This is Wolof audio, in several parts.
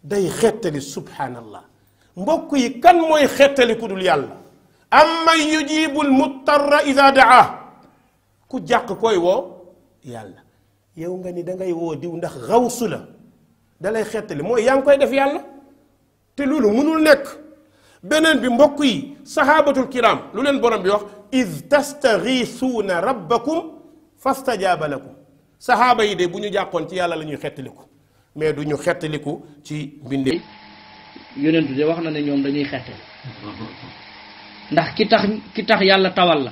day xettali subhanallah mbokk yi kan mooy xettali ku dul yàlla amman yujibu almuttarra ida daa ku jàq koy woo yàlla yow nga ni da ngay woo diw ndax xawsu la da lay xettali mooy yaa ngi koy def yàlla te loolu mënul nekk beneen bi mbokk yi sahabatul kiram lu leen borom bi wax id tastaghisuuna rabbakum fastajaaba lakum sahaaba yi de bu ñu jàqoon ci yàlla la ñuy xettaliku mais du ñu xettaliku ci mbindee yonentu de wax na ne ñoom dañuy xettali ndax ki tax yàlla tawal la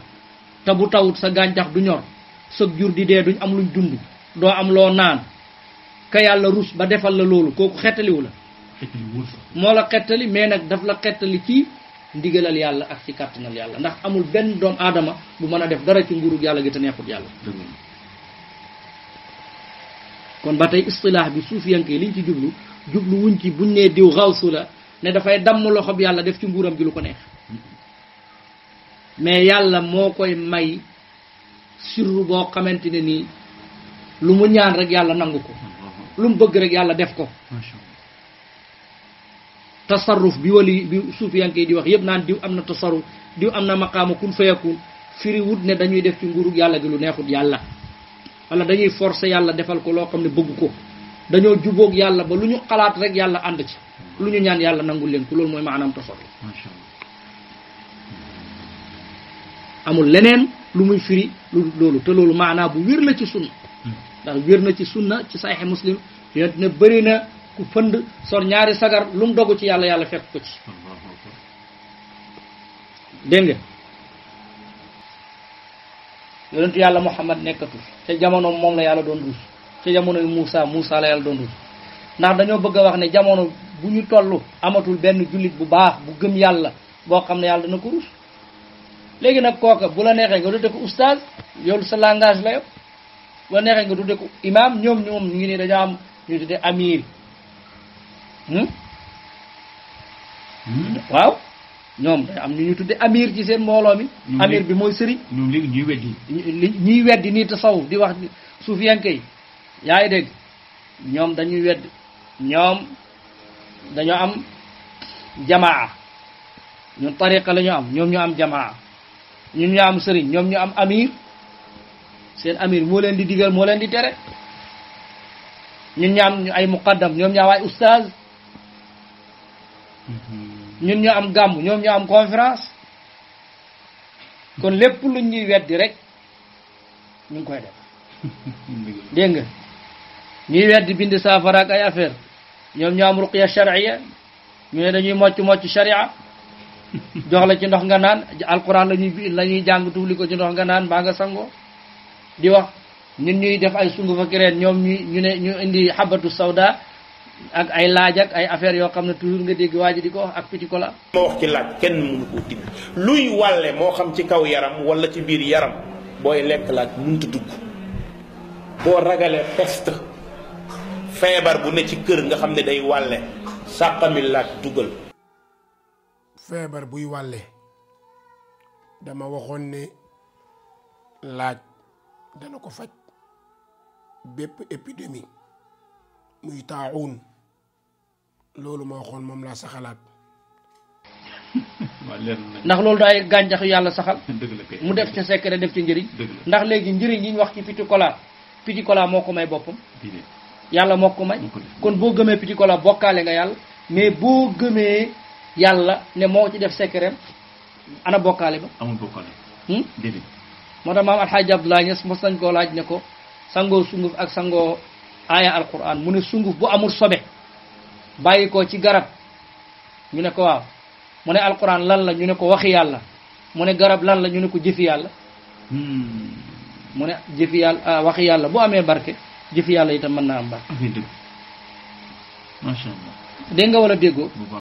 te bu tawut sa gàncax du ñor sa jur di dee duñ am luñ dund doo am loo naan ka yàlla rus ba defal la loolu kooku xettaliwu la moo la xettali mais nag daf la xettali ci ndigalal yàlla ak ci kàttanal yàlla ndax amul benn doom aadama bu mën a def dara ci nguurug yàlla gi te neexut yàlla kon ba tey istilaax bi suufiyanke liñ ci jublu wuñ ci buñ nee diw xawsu la ne dafay damm loxob yàlla def ci nguuram gi lu ko neex mais yàlla moo koy may sirru boo xamante ne nii lu mu ñaan rek yàlla nangu ko lu mu bëgg rek yàlla def ko tasarruf bi suufiyanke yi di wax yëpp naan diw am na tasarruf diw am na maqaama kun fayakun firi wut ne dañuy def ci nguurug yàlla gi lu neexut yàlla wala dañuy forcer yàlla defal ko loo xam ne bëgg ko dañoo jubóog yàlla ba lu ñu xalaat rek yàlla ànd ci lu ñu ñaan yàlla nangul leen ko loolu mooy maanaam tasarruf amul leneen lu muy firi loolu te loolu maanaa bu wér la ci sunna ndax wér na ci sunna ci Sahih Muslim yonent ne bëri na ku fënd sol ñaari sagar lu mu dogu ci yàlla yàlla fekk ko ci dégg nga yonentu yàlla Muhammad nekkatul te jamono moom la yàlla doon ruus te jamono yu Muusa la yàlla doon ruus ndax dañoo bëgg a wax ne jamono bu ñu toll amatul benn jullit bu baax bu gëm yàlla boo xam ne yàlla dana ko ruus léegi nag kooka bu la neexee nga tudde ko oustaz yow sa langage la yow bu la neexee nga tudde ko imam ñoom ñu ngi nii dañoo am ñu tudde amir waaw ñoom dañoo am ñu tudde amir ci seen mbooloo mi amir bi mooy sëriñ ñoom léegi ñuy weddi nii tasawuf di wax suufiyanke yi yaa ngi dégg ñoom dañuy weddi ñoom dañoo am jamaa ñun tariqa la ñu am ñoom ñu am jamaa ñun ñu am sëriñ ñoom ñu am amir seen amir moo leen di digal moo leen di tere ñun ñu am ay muqaddam ñoom ñu am ay oustaz ñun ñu am gàmm ñoom ñu am conférence kon lépp lu ñuy weddi rek ñu ngi koy def dégg nga ñuy weddi bind saafara ak ay affaire ñoom ñu am ruqya shar'iyya ñu ne dañuy mocc sharia jox la ci ndox nga naan alquran la ñuy jàng tufli ko ci ndox nga naan mbaa nga sangoo di wax ñun ñuy def ay sunguf ak reen ñoom ñu indi habatu sawda ak ay laaj ak ay affaires yoo xam ne toujours nga dégg waa ji di ko wax ak petit cola. ma wax ci laaj kenn mënu koo tibb luy wàlle moo xam ci kaw yaram wala ci biir yaram booy lekk laaj mënut dugg boo ragalee peste feebar bu ne ci kër nga xam ne day wàlle sàqami laaj dugal. feebar buy wàlle dama waxoon ne laaj dana ko faj bépp épidémie muy taawun loolu ma waxoon moom laa saxalaat. ndax loolu daay gàncax yu yàlla saxal mu def ca secret def ci njëriñ ndax léegi njëriñ yi ñu wax ci petit cola moo ko may boppam yàlla moo ko may kon boo gëmee petit cola bokkaale nga yàlla mais boo gëmee yàlla ne moo ci def secret ana bokkaale ba amul bokkaale déedéet moo tax maam alxaaji Abdoulaye Niass mos nañ koo laaj ne ko sangoo sunguf ak sangoo aaya alquran mu ne sunguf bu amul sobe bàyyi ko ci garab ñu ne ko waaw mu ne alquran lan la ñu ne ko waxi yàlla mu ne garab lan la ñu ne ko jëfi yàlla mu ne jëfi yàlla waxi yàlla bu amee barke jëfi yàlla itam mën naa am barke macha allah dégg nga wala déggoo